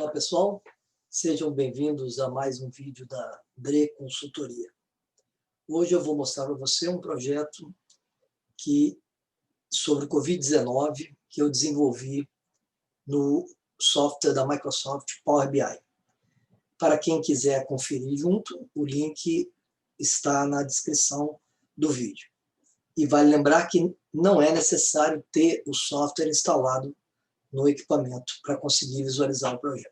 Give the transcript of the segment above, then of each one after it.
Olá pessoal, sejam bem-vindos a mais um vídeo da DRE Consultoria. Hoje eu vou mostrar para você um projeto sobre o Covid-19 que eu desenvolvi no software da Microsoft Power BI. Para quem quiser conferir junto, o link está na descrição do vídeo. E vale lembrar que não é necessário ter o software instalado no equipamento para conseguir visualizar o projeto.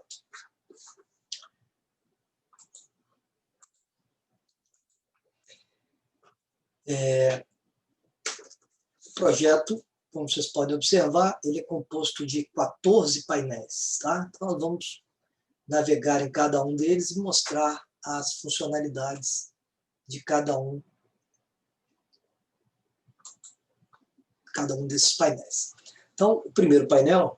O projeto, como vocês podem observar, ele é composto de 14 painéis. Tá? Então, nós vamos navegar em cada um deles e mostrar as funcionalidades de cada um desses painéis. Então, o primeiro painel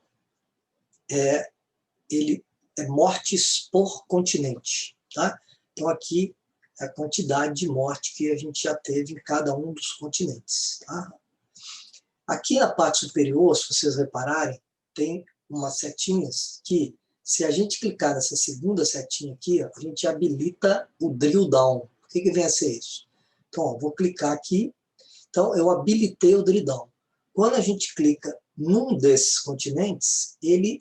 ele é mortes por continente. Tá? Então, aqui é a quantidade de morte que a gente já teve em cada um dos continentes. Tá? Aqui na parte superior, se vocês repararem, tem umas setinhas que, se a gente clicar nessa segunda setinha aqui, ó, a gente habilita o drill down. O que vem a ser isso? Então, ó, vou clicar aqui. Então, eu habilitei o drill down. Quando a gente clica num desses continentes, ele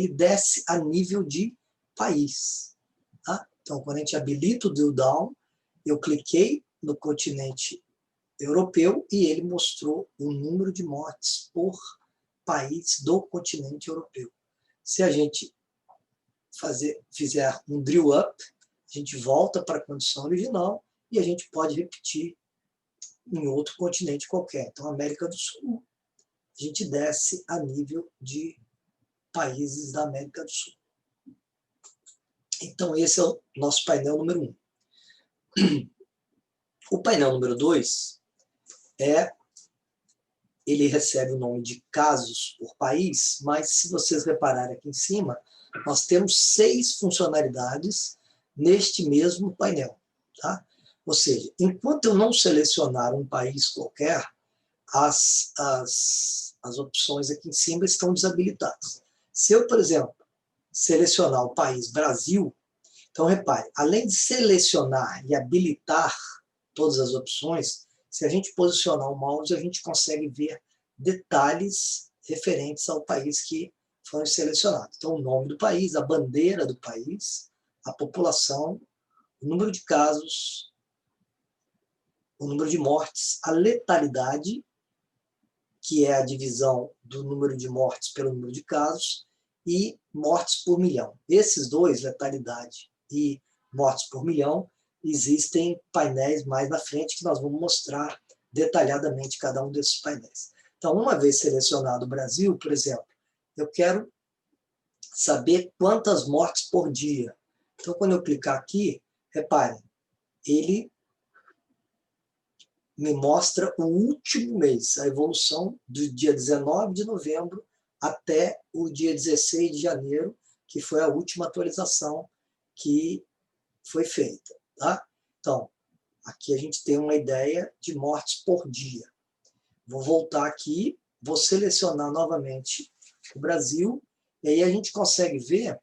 desce a nível de país. Tá? Então, quando a gente habilita o drill down, eu cliquei no continente europeu e ele mostrou o número de mortes por país do continente europeu. Se a gente fizer um drill up, a gente volta para a condição original e a gente pode repetir em outro continente qualquer. Então, América do Sul, a gente desce a nível de países da América do Sul. Então, esse é o nosso painel número 1. O painel número 2 ele recebe o nome de casos por país, mas se vocês repararem aqui em cima, nós temos 6 funcionalidades neste mesmo painel. Tá? Ou seja, enquanto eu não selecionar um país qualquer, as opções aqui em cima estão desabilitadas. Se eu, por exemplo, selecionar o país Brasil, então repare, além de selecionar e habilitar todas as opções, se a gente posicionar o mouse, a gente consegue ver detalhes referentes ao país que foi selecionado. Então, o nome do país, a bandeira do país, a população, o número de casos, o número de mortes, a letalidade, que é a divisão do número de mortes pelo número de casos, e mortes por milhão. Esses dois, letalidade e mortes por milhão, existem painéis mais na frente que nós vamos mostrar detalhadamente cada um desses painéis. Então, uma vez selecionado o Brasil, por exemplo, eu quero saber quantas mortes por dia. Então, quando eu clicar aqui, reparem, ele me mostra o último mês, a evolução do dia 19 de novembro até o dia 16 de janeiro, que foi a última atualização que foi feita. Tá? Então, aqui a gente tem uma ideia de mortes por dia. Vou voltar aqui, vou selecionar novamente o Brasil, e aí a gente consegue ver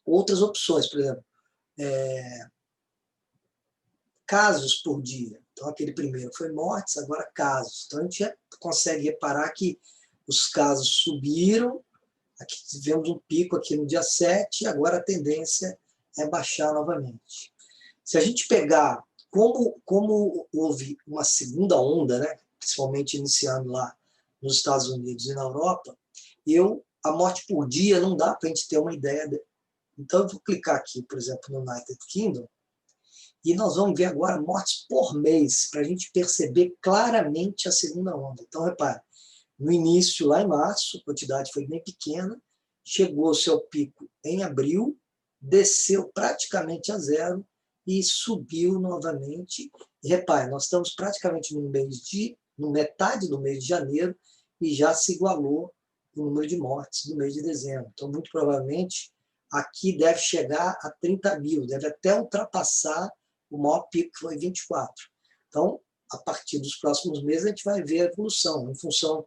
outras opções, por exemplo, casos por dia. Então, aquele primeiro foi mortes, agora casos. Então, a gente já consegue reparar que os casos subiram, aqui tivemos um pico aqui no dia 7, agora a tendência é baixar novamente. Se a gente pegar, como houve uma segunda onda, né, principalmente iniciando lá nos Estados Unidos e na Europa, a morte por dia não dá para a gente ter uma ideia. Então, eu vou clicar aqui, por exemplo, no United Kingdom, e nós vamos ver agora mortes por mês, para a gente perceber claramente a segunda onda. Então, repare, no início, lá em março, a quantidade foi bem pequena, chegou ao seu pico em abril, desceu praticamente a zero e subiu novamente. E repare, nós estamos praticamente no metade do mês de janeiro e já se igualou o número de mortes do mês de dezembro. Então, muito provavelmente, aqui deve chegar a 30 mil, deve até ultrapassar o maior pico, que foi 24. Então, a partir dos próximos meses, a gente vai ver a evolução, em função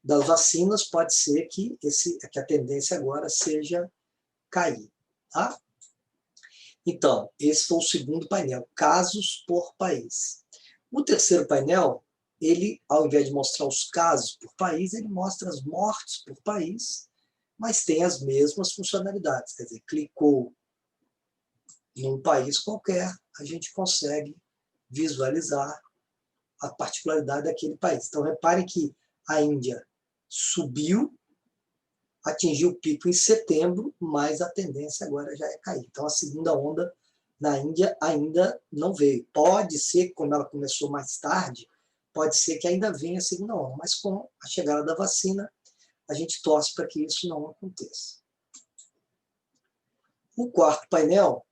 das vacinas, pode ser que a tendência agora seja cair. Tá? Então, esse foi o segundo painel, casos por país. O terceiro painel, ele, ao invés de mostrar os casos por país, ele mostra as mortes por país, mas tem as mesmas funcionalidades. Quer dizer, clicou num país qualquer, a gente consegue visualizar a particularidade daquele país. Então, reparem que a Índia subiu, atingiu o pico em setembro, mas a tendência agora já é cair. Então, a segunda onda na Índia ainda não veio. Pode ser, como ela começou mais tarde, pode ser que ainda venha a segunda onda, mas com a chegada da vacina, a gente torce para que isso não aconteça. O quarto painel,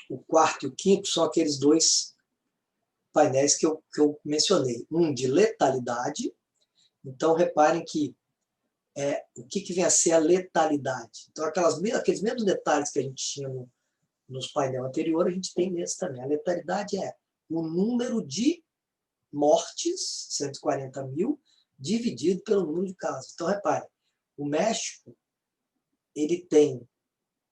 o quarto e o quinto, são aqueles dois painéis que eu mencionei. Um de letalidade. Então, reparem que o que vem a ser a letalidade. Então, aqueles mesmos detalhes que a gente tinha nos painéis anteriores, a gente tem nesse também. A letalidade é o número de mortes, 140 mil, dividido pelo número de casos. Então, reparem, o México ele tem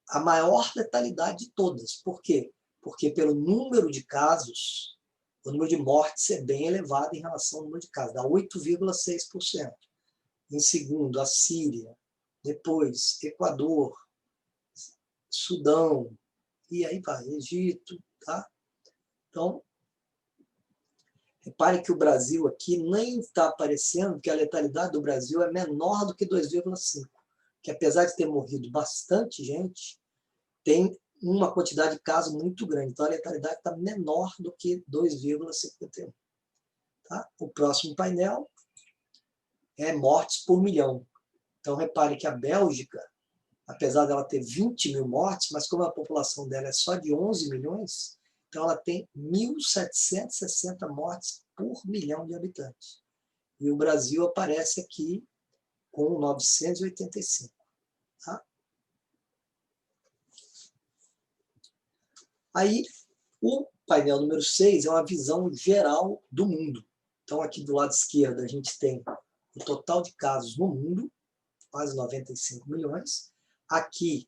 a maior letalidade de todas. Por quê? Porque pelo número de casos, o número de mortes é bem elevado em relação ao número de casos, dá 8,6%. Em segundo, a Síria, depois Equador, Sudão, e aí vai, Egito, tá? Então, repare que o Brasil aqui nem está aparecendo, que a letalidade do Brasil é menor do que 2,5, que apesar de ter morrido bastante gente, tem uma quantidade de casos muito grande. Então, a letalidade está menor do que 2,51. Tá? O próximo painel é mortes por milhão. Então, repare que a Bélgica, apesar dela ter 20 mil mortes, mas como a população dela é só de 11 milhões, então ela tem 1.760 mortes por milhão de habitantes. E o Brasil aparece aqui com 985. Tá? Aí, o painel número 6 é uma visão geral do mundo. Então, aqui do lado esquerdo, a gente tem o total de casos no mundo, quase 95 milhões. Aqui,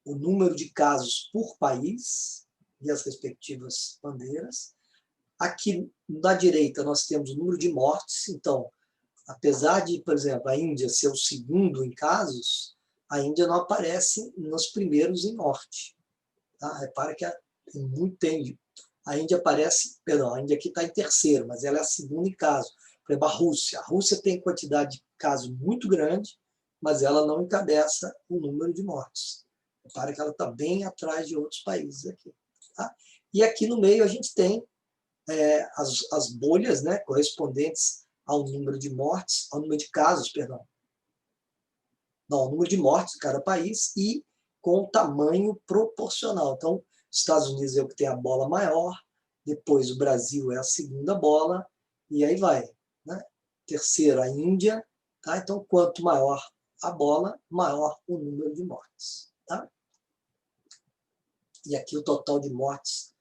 o número de casos por país e as respectivas bandeiras. Aqui, da direita, nós temos o número de mortes. Então, apesar de, por exemplo, a Índia ser o segundo em casos, a Índia não aparece nos primeiros em morte. Tá? Repara que a Índia aparece, perdão, a Índia aqui está em terceiro, mas ela é a segunda em caso. Por exemplo, a Rússia. A Rússia tem quantidade de casos muito grande, mas ela não encabeça o número de mortes. Repara que ela está bem atrás de outros países aqui. Tá? E aqui no meio a gente tem as bolhas, né, correspondentes ao número de mortes, ao número de casos, perdão. Não, ao número de mortes de cada país e com tamanho proporcional. Então, os Estados Unidos é o que tem a bola maior, depois o Brasil é a segunda bola, e aí vai. Né? Terceiro, a Índia. Tá? Então, quanto maior a bola, maior o número de mortes. Tá? E aqui o total de mortes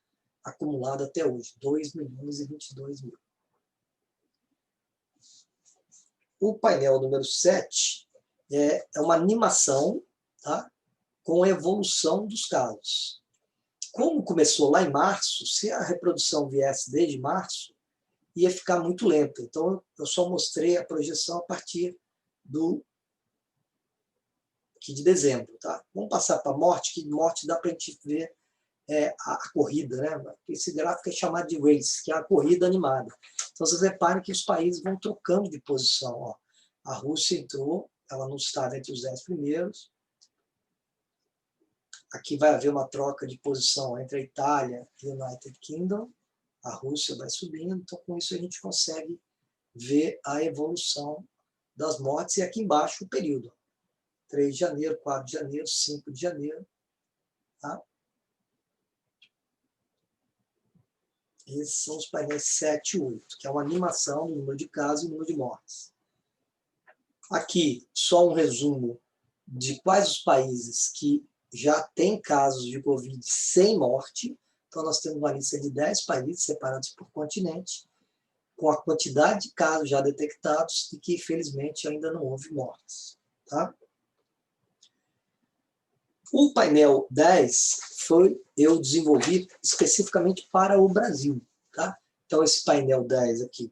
acumulado até hoje, 2.022.000. O painel número 7 é uma animação, tá? Com a evolução dos casos. Como começou lá em março, se a reprodução viesse desde março, ia ficar muito lenta. Então, eu só mostrei a projeção a partir de dezembro. Tá? Vamos passar para a morte, que morte dá para a gente ver a corrida. Né? Esse gráfico é chamado de race, que é a corrida animada. Então, vocês reparem que os países vão trocando de posição. Ó. A Rússia entrou, ela não estava entre os 10 primeiros. Aqui vai haver uma troca de posição entre a Itália e o United Kingdom. A Rússia vai subindo, então com isso a gente consegue ver a evolução das mortes. E aqui embaixo o período. 3 de janeiro, 4 de janeiro, 5 de janeiro. Tá? Esses são os painéis 7 e 8, que é uma animação do número de casos e número de mortes. Aqui, só um resumo de quais os países que já têm casos de Covid sem morte. Então, nós temos uma lista de 10 países separados por continente. com a quantidade de casos já detectados e que, infelizmente, ainda não houve mortes. Tá? O painel 10 eu desenvolvi especificamente para o Brasil. Tá? Então, esse painel 10 aqui,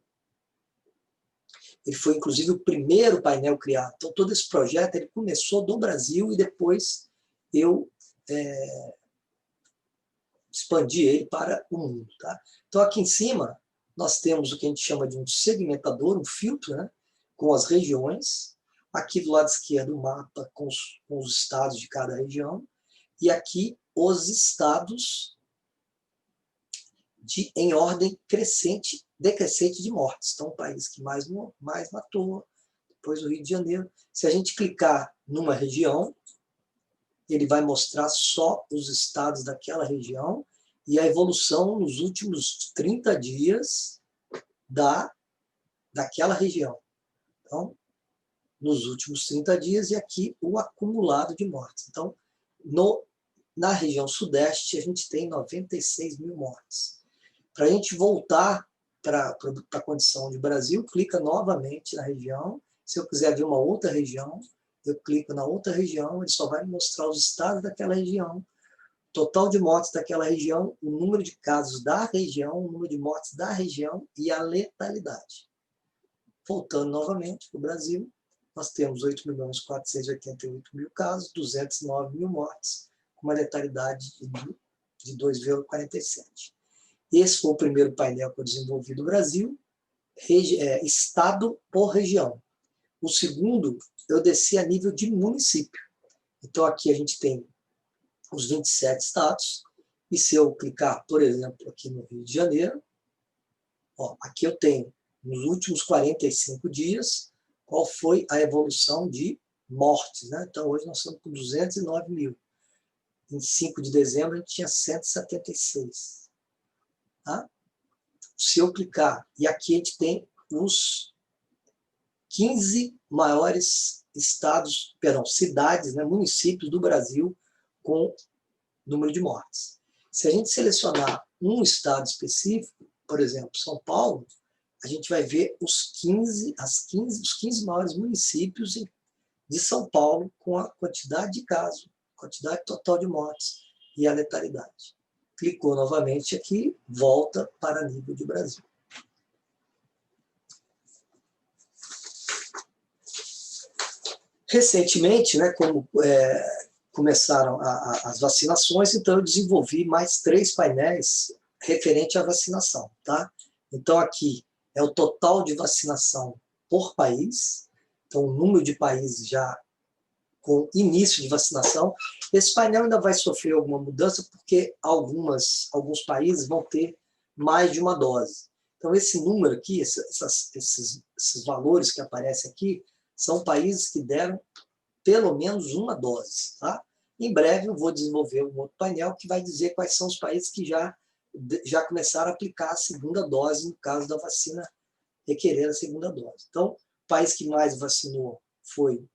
ele foi, inclusive, o primeiro painel criado. Então, todo esse projeto ele começou do Brasil e depois eu expandi ele para o mundo. Tá? Então, aqui em cima, nós temos o que a gente chama de um segmentador, um filtro, né, com as regiões. Aqui do lado esquerdo, o mapa com os estados de cada região. E aqui, os estados em ordem decrescente de mortes. Então, o país que mais matou, depois o Rio de Janeiro. Se a gente clicar numa região, ele vai mostrar só os estados daquela região e a evolução nos últimos 30 dias daquela região. Então, nos últimos 30 dias, e aqui o acumulado de mortes. Então, na região sudeste, a gente tem 96 mil mortes. Para a gente voltar para a condição de Brasil, clica novamente na região. Se eu quiser ver uma outra região, eu clico na outra região, ele só vai me mostrar os estados daquela região, total de mortes daquela região, o número de casos da região, o número de mortes da região e a letalidade. Voltando novamente para o Brasil, nós temos 8.488.000 casos, 209 mil mortes, com uma letalidade de 2,47. Esse foi o primeiro painel que eu desenvolvi do Brasil, estado por região. O segundo, eu desci a nível de município. Então, aqui a gente tem os 27 estados, e se eu clicar, por exemplo, aqui no Rio de Janeiro, ó, aqui eu tenho, nos últimos 45 dias, qual foi a evolução de mortes. Né? Então, hoje nós estamos com 209 mil. Em 5 de dezembro, a gente tinha 176. Tá? Se eu clicar, e aqui a gente tem os 15 maiores estados, cidades, né, municípios do Brasil com número de mortes. Se a gente selecionar um estado específico, por exemplo, São Paulo, a gente vai ver os 15 maiores municípios de São Paulo com a quantidade de casos, quantidade total de mortes e a letalidade. Clicou novamente aqui, volta para nível de Brasil. Recentemente, né, como começaram as vacinações, então eu desenvolvi mais 3 painéis referente à vacinação. Tá? Então aqui é o total de vacinação por país, então o número de países já com início de vacinação. Esse painel ainda vai sofrer alguma mudança, porque alguns países vão ter mais de uma dose. Então esse número aqui, esses valores que aparecem aqui, são países que deram pelo menos uma dose. Tá? Em breve eu vou desenvolver um outro painel que vai dizer quais são os países que já começaram a aplicar a segunda dose, no caso da vacina requerer a segunda dose. Então, o país que mais vacinou foi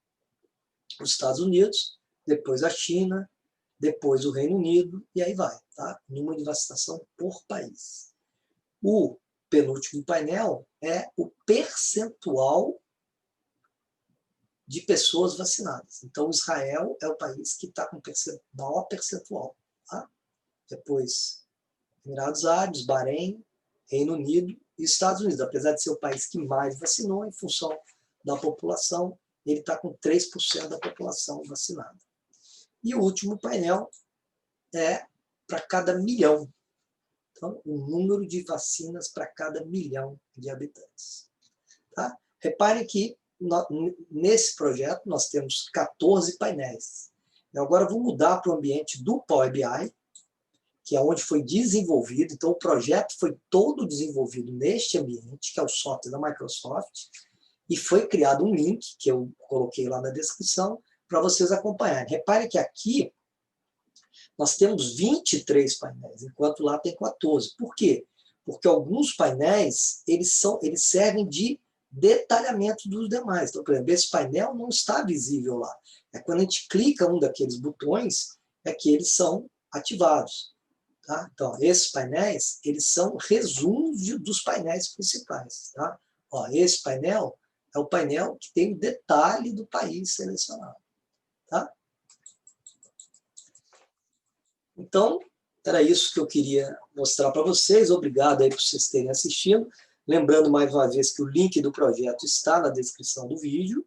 os Estados Unidos, depois a China, depois o Reino Unido, e aí vai. Tá? Número de vacinação por país. O penúltimo painel é o percentual de pessoas vacinadas. Então, Israel é o país que está com o maior percentual. Tá? Depois, Emirados Árabes, Bahrein, Reino Unido e Estados Unidos. Apesar de ser o país que mais vacinou, em função da população, ele está com 3% da população vacinada. E o último painel é para cada milhão. Então, o número de vacinas para cada milhão de habitantes. Tá? Reparem que nesse projeto nós temos 14 painéis. Eu agora vou mudar para o ambiente do Power BI, que é onde foi desenvolvido. Então, o projeto foi todo desenvolvido neste ambiente, que é o software da Microsoft, e foi criado um link, que eu coloquei lá na descrição, para vocês acompanharem. Reparem que aqui nós temos 23 painéis, enquanto lá tem 14. Por quê? Porque alguns painéis eles servem de detalhamento dos demais. Então, por exemplo, esse painel não está visível lá. É quando a gente clica um daqueles botões, é que eles são ativados. Tá? Então, esses painéis, eles são resumos dos painéis principais. Tá? Ó, esse painel é o painel que tem o detalhe do país selecionado. Tá? Então, era isso que eu queria mostrar para vocês. Obrigado aí por vocês terem assistido. Lembrando mais uma vez que o link do projeto está na descrição do vídeo.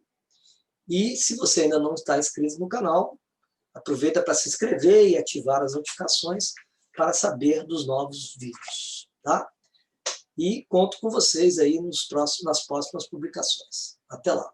E se você ainda não está inscrito no canal, aproveita para se inscrever e ativar as notificações para saber dos novos vídeos. Tá? E conto com vocês aí nas próximas publicações. Até lá!